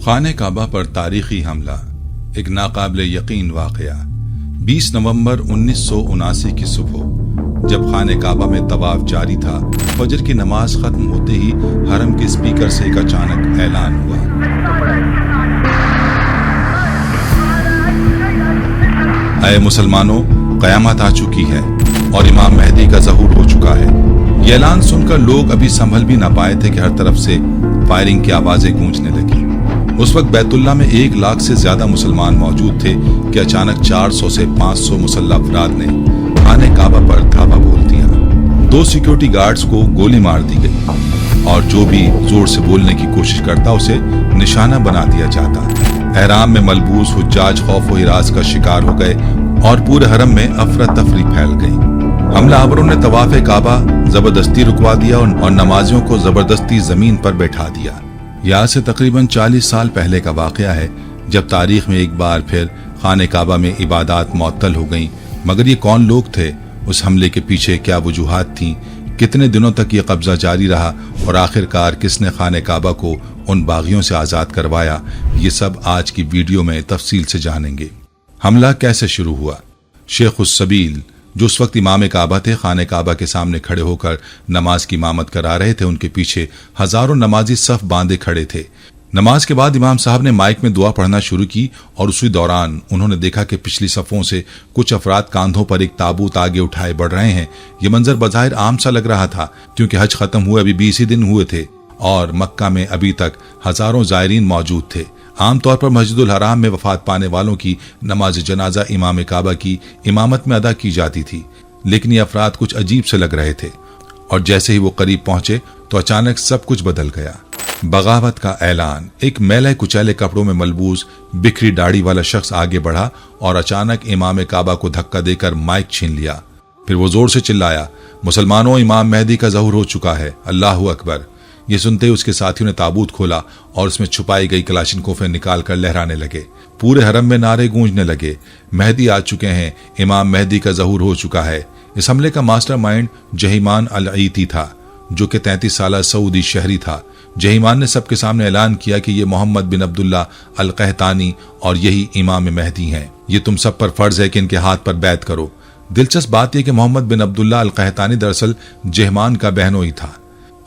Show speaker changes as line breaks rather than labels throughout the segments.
خانہ کعبہ پر تاریخی حملہ، ایک ناقابل یقین واقعہ۔ 20 نومبر 1979 کی صبح جب خانہ کعبہ میں طواف جاری تھا، فجر کی نماز ختم ہوتے ہی حرم کے اسپیکر سے ایک اچانک اعلان ہوا۔ اے مسلمانوں، قیامت آ چکی ہے اور امام مہدی کا ظہور ہو چکا ہے۔ یہ اعلان سن کر لوگ ابھی سنبھل بھی نہ پائے تھے کہ ہر طرف سے فائرنگ کی آوازیں گونجنے لگی۔ اس وقت بیت اللہ میں 1 لاکھ سے زیادہ مسلمان موجود تھے کہ اچانک 400 سے 500 مسلح افراد نے خانہ کعبہ پر دھاوا بول دیا۔ 2 سیکیورٹی گارڈز کو گولی مار دی گئی اور جو بھی زور سے بولنے کی کوشش کرتا اسے نشانہ بنا دیا جاتا۔ احرام میں ملبوس حجاج خوف و ہراس کا شکار ہو گئے اور پورے حرم میں افراتفری پھیل گئی۔ حملہ آوروں نے طواف کعبہ زبردستی رکوا دیا اور نمازیوں کو زبردستی زمین پر بیٹھا دیا۔ یہ آج سے تقریباً 40 سال پہلے کا واقعہ ہے جب تاریخ میں ایک بار پھر خانہ کعبہ میں عبادات معطل ہو گئیں۔ مگر یہ کون لوگ تھے؟ اس حملے کے پیچھے کیا وجوہات تھیں؟ کتنے دنوں تک یہ قبضہ جاری رہا اور آخر کار کس نے خانہ کعبہ کو ان باغیوں سے آزاد کروایا؟ یہ سب آج کی ویڈیو میں تفصیل سے جانیں گے۔ حملہ کیسے شروع ہوا؟ شیخ السبیل جو اس وقت امام کعبہ تھے، خانہ کعبہ کے سامنے کھڑے ہو کر نماز کی امامت کرا رہے تھے۔ ان کے پیچھے ہزاروں نمازی صف باندھے کھڑے تھے۔ نماز کے بعد امام صاحب نے مائک میں دعا پڑھنا شروع کی اور اسی دوران انہوں نے دیکھا کہ پچھلی صفوں سے کچھ افراد کاندھوں پر ایک تابوت آگے اٹھائے بڑھ رہے ہیں۔ یہ منظر بظاہر عام سا لگ رہا تھا کیونکہ حج ختم ہوئے ابھی 20 ہی دن ہوئے تھے اور مکہ میں ابھی تک ہزاروں زائرین موجود تھے۔ عام طور پر مسجد الحرام میں وفات پانے والوں کی نماز جنازہ امام کعبہ کی امامت میں ادا کی جاتی تھی، لیکن یہ افراد کچھ عجیب سے لگ رہے تھے اور جیسے ہی وہ قریب پہنچے تو اچانک سب کچھ بدل گیا۔ بغاوت کا اعلان۔ ایک میلے کچیلے کپڑوں میں ملبوس بکھری داڑھی والا شخص آگے بڑھا اور اچانک امام کعبہ کو دھکا دے کر مائک چھین لیا۔ پھر وہ زور سے چلایا، مسلمانوں، امام مہدی کا ظہور ہو چکا ہے، اللہ اکبر۔ یہ سنتے ہی اس کے ساتھیوں نے تابوت کھولا اور اس میں چھپائی گئی کلاشنکوفیں نکال کر لہرانے لگے۔ پورے حرم میں نعرے گونجنے لگے، مہدی آ چکے ہیں، امام مہدی کا ظہور ہو چکا ہے۔ اس حملے کا ماسٹر مائنڈ جہیمان العیتی تھا جو کہ 33 سالہ سعودی شہری تھا۔ جہیمان نے سب کے سامنے اعلان کیا کہ یہ محمد بن عبداللہ القحطانی اور یہی امام مہدی ہیں۔ یہ تم سب پر فرض ہے کہ ان کے ہاتھ پر بیعت کرو۔ دلچسپ بات یہ کہ محمد بن عبداللہ القحطانی دراصل جہمان کا بہنوئی تھا۔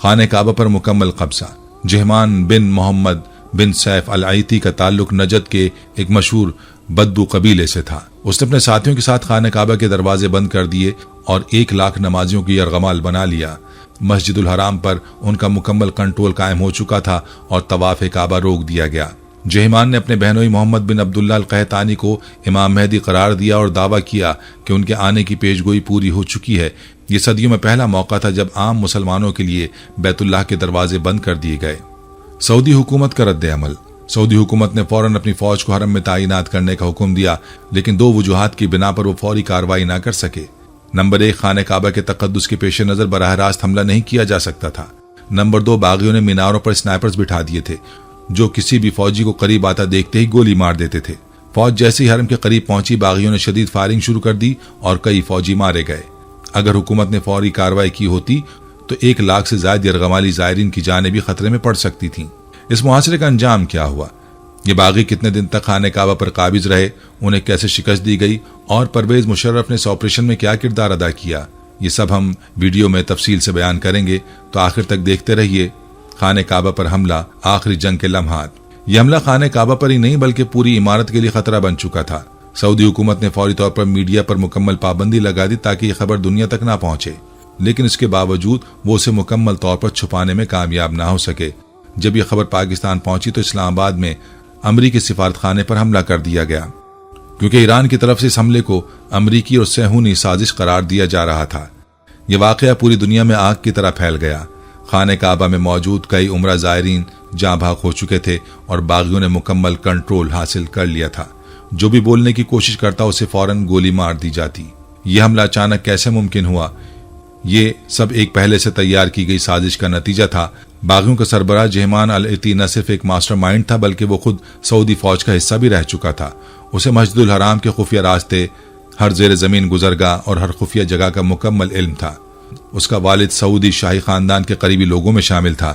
خانہ کعبہ پر مکمل قبضہ۔ جہمان بن محمد بن سیف العیتی کا تعلق نجد کے ایک مشہور بدو قبیلے سے تھا۔ اس نے اپنے ساتھیوں کے ساتھ خانہ کعبہ کے دروازے بند کر دیے اور 1 لاکھ نمازیوں کی یرغمال بنا لیا۔ مسجد الحرام پر ان کا مکمل کنٹرول قائم ہو چکا تھا اور طواف کعبہ روک دیا گیا۔ جہمان نے اپنے بہنوئی محمد بن عبداللہ القحطانی کو امام مہدی قرار دیا اور دعویٰ کیا کہ ان کے آنے کی پیشگوئی پوری ہو چکی ہے۔ یہ صدیوں میں پہلا موقع تھا جب عام مسلمانوں کے لیے بیت اللہ کے دروازے بند کر دیے گئے۔ سعودی حکومت کا رد عمل۔ سعودی حکومت نے فوراً اپنی فوج کو حرم میں تعینات کرنے کا حکم دیا، لیکن 2 وجوہات کی بنا پر وہ فوری کارروائی نہ کر سکے۔ نمبر 1، خانہ کعبہ کے تقدس کے پیش نظر براہ راست حملہ نہیں کیا جا سکتا تھا۔ نمبر 2، باغیوں نے میناروں پر سنائپرز بٹھا دیے تھے جو کسی بھی فوجی کو قریب آتا دیکھتے ہی گولی مار دیتے تھے۔ فوج جیسے ہی حرم کے قریب پہنچی، باغیوں نے شدید فائرنگ شروع کر دی اور کئی فوجی مارے گئے۔ اگر حکومت نے فوری کارروائی کی ہوتی تو 1 لاکھ سے زائد یرغمالی زائرین کی جانیں بھی خطرے میں پڑ سکتی تھیں۔ اس محاصرے کا انجام کیا ہوا؟ یہ باغی کتنے دن تک خانہ کعبہ پر قابض رہے، انہیں کیسے شکست دی گئی اور پرویز مشرف نے اس آپریشن میں کیا کردار ادا کیا، یہ سب ہم ویڈیو میں تفصیل سے بیان کریں گے، تو آخر تک دیکھتے رہیے۔ خانہ کعبہ پر حملہ، آخری جنگ کے لمحات۔ یہ حملہ خانہ کعبہ پر ہی نہیں بلکہ پوری عمارت کے لیے خطرہ بن چکا تھا۔ سعودی حکومت نے فوری طور پر میڈیا پر مکمل پابندی لگا دی تاکہ یہ خبر دنیا تک نہ پہنچے، لیکن اس کے باوجود وہ اسے مکمل طور پر چھپانے میں کامیاب نہ ہو سکے۔ جب یہ خبر پاکستان پہنچی تو اسلام آباد میں امریکی سفارت خانے پر حملہ کر دیا گیا، کیونکہ ایران کی طرف سے اس حملے کو امریکی اور صہیونی سازش قرار دیا جا رہا تھا۔ یہ واقعہ پوری دنیا میں آگ کی طرح پھیل گیا۔ خانہ کعبہ میں موجود کئی عمرہ زائرین جاں بحق ہو چکے تھے اور باغیوں نے مکمل کنٹرول حاصل کر لیا تھا۔ جو بھی بولنے کی کوشش کرتا اسے فوراً گولی مار دی جاتی۔ یہ حملہ اچانک کیسے ممکن ہوا؟ یہ سب ایک پہلے سے تیار کی گئی سازش کا نتیجہ تھا۔ باغیوں کا سربراہ جہمان العیتی نہ صرف ایک ماسٹر مائنڈ تھا بلکہ وہ خود سعودی فوج کا حصہ بھی رہ چکا تھا۔ اسے مسجد الحرام کے خفیہ راستے، ہر زیر زمین گزرگاہ اور ہر خفیہ جگہ کا مکمل علم تھا۔ اس کا والد سعودی شاہی خاندان کے قریبی لوگوں میں شامل تھا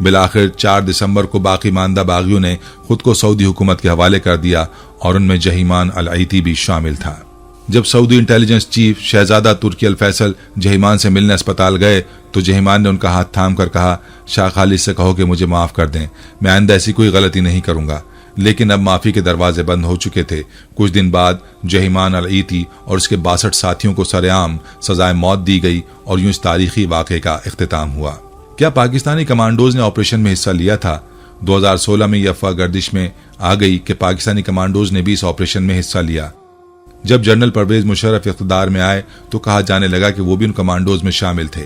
بالآخر 4 دسمبر کو باقی ماندہ باغیوں نے خود کو سعودی حکومت کے حوالے کر دیا اور ان میں جہیمان العیتی بھی شامل تھا۔ جب سعودی انٹیلیجنس چیف شہزادہ ترکی الفیصل جہیمان سے ملنے اسپتال گئے تو جہیمان نے ان کا ہاتھ تھام کر کہا، شاہ خالد سے کہو کہ مجھے معاف کر دیں، میں آئندہ ایسی کوئی غلطی نہیں کروں گا۔ لیکن اب معافی کے دروازے بند ہو چکے تھے۔ کچھ دن بعد جہیمان العیتی اور اس کے 62 ساتھیوں کو سرعام سزائے موت دی گئی اور یوں اس تاریخی واقعے کا اختتام ہوا۔ کیا پاکستانی کمانڈوز نے آپریشن میں حصہ لیا تھا؟ 2016 میں یہ افواہ گردش میں آ گئی کہ پاکستانی کمانڈوز نے بھی اس آپریشن میں حصہ لیا۔ جب جنرل پرویز مشرف اقتدار میں آئے تو کہا جانے لگا کہ وہ بھی ان کمانڈوز میں شامل تھے۔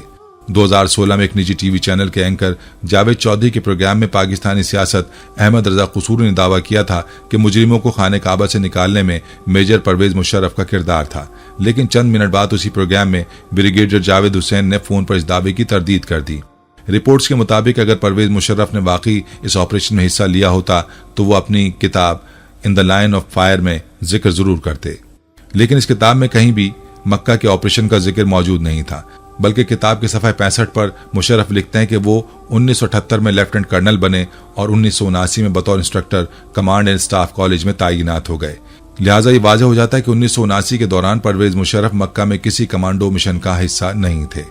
2016 میں ایک نجی ٹی وی چینل کے اینکر جاوید چودھری کے پروگرام میں پاکستانی سیاست احمد رضا قصوری نے دعویٰ کیا تھا کہ مجرموں کو خانہ کعبہ سے نکالنے میں میجر پرویز مشرف کا کردار تھا، لیکن چند منٹ بعد اسی پروگرام میں بریگیڈیئر جاوید حسین نے فون پر اس دعوے کی تردید کر دی۔ رپورٹس کے مطابق اگر پرویز مشرف نے واقعی اس آپریشن میں حصہ لیا ہوتا تو وہ اپنی کتاب ان دا لائن آف فائر میں ذکر ضرور کرتے، لیکن اس کتاب میں کہیں بھی مکہ کے آپریشن کا ذکر موجود نہیں تھا، بلکہ کتاب کے صفحہ 65 پر مشرف لکھتے ہیں کہ وہ 1978 میں لیفٹیننٹ کرنل بنے اور 1979 میں بطور instructor command and staff college میں تعینات ہو گئے۔ لہٰذا یہ واضح ہو جاتا ہے کہ 1979 کے دوران پرویز مشرف مکہ میں کسی کمانڈو مشن کا حصہ نہیں تھے۔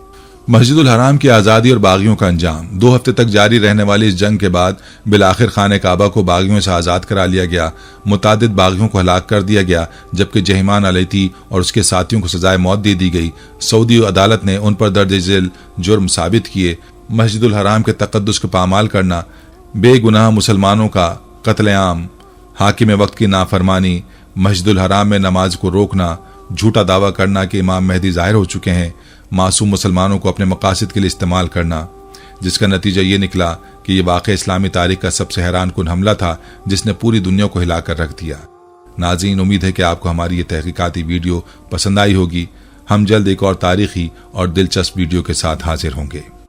مسجد الحرام کی آزادی اور باغیوں کا انجام۔ 2 ہفتے تک جاری رہنے والی اس جنگ کے بعد بالآخر خانہ کعبہ کو باغیوں سے آزاد کرا لیا گیا۔ متعدد باغیوں کو ہلاک کر دیا گیا، جبکہ جہیمان العیتی اور اس کے ساتھیوں کو سزائے موت دے دی گئی۔ سعودی عدالت نے ان پر درج ذیل جرم ثابت کیے: مسجد الحرام کے تقدس کو پامال کرنا، بے گناہ مسلمانوں کا قتل عام، حاکم وقت کی نافرمانی، مسجد الحرام میں نماز کو روکنا، جھوٹا دعویٰ کرنا کہ امام مہدی ظاہر ہو چکے ہیں، معصوم مسلمانوں کو اپنے مقاصد کے لیے استعمال کرنا، جس کا نتیجہ یہ نکلا کہ یہ واقعہ اسلامی تاریخ کا سب سے حیران کن حملہ تھا جس نے پوری دنیا کو ہلا کر رکھ دیا۔ ناظرین، امید ہے کہ آپ کو ہماری یہ تحقیقاتی ویڈیو پسند آئی ہوگی۔ ہم جلد ایک اور تاریخی اور دلچسپ ویڈیو کے ساتھ حاضر ہوں گے۔